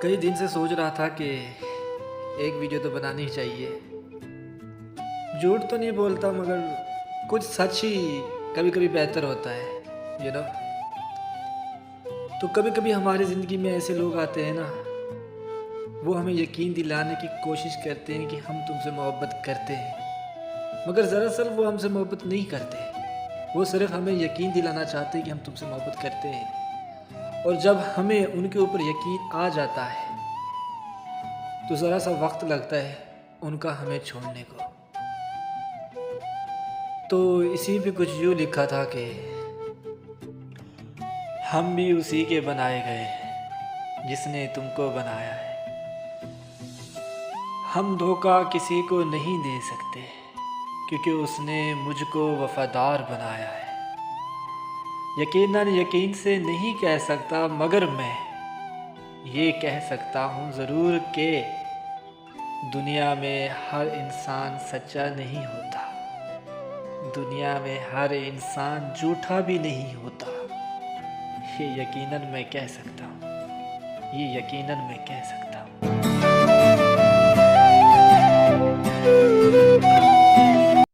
कई दिन से सोच रहा था कि एक वीडियो तो बनानी ही चाहिए। झूठ तो नहीं बोलता मगर कुछ सच ही कभी कभी बेहतर होता है तो कभी कभी हमारी ज़िंदगी में ऐसे लोग आते हैं ना, वो हमें यकीन दिलाने की कोशिश करते हैं कि हम तुमसे मोहब्बत करते हैं, मगर दरअसल वो हमसे मोहब्बत नहीं करते। वो सिर्फ हमें यकीन दिलाना चाहते हैं कि हम तुमसे मोहब्बत करते हैं, और जब हमें उनके ऊपर यकीन आ जाता है तो ज़रा सा वक्त लगता है उनका हमें छोड़ने को। तो इसी पे कुछ यूँ लिखा था कि हम भी उसी के बनाए गए जिसने तुमको बनाया है। हम धोखा किसी को नहीं दे सकते क्योंकि उसने मुझको वफादार बनाया है। यकीनन यकीन से नहीं कह सकता, मगर मैं ये कह सकता हूँ ज़रूर कि दुनिया में हर इंसान सच्चा नहीं होता, दुनिया में हर इंसान झूठा भी नहीं होता। ये यकीनन मैं कह सकता हूँ, ये यकीनन मैं कह सकता हूँ।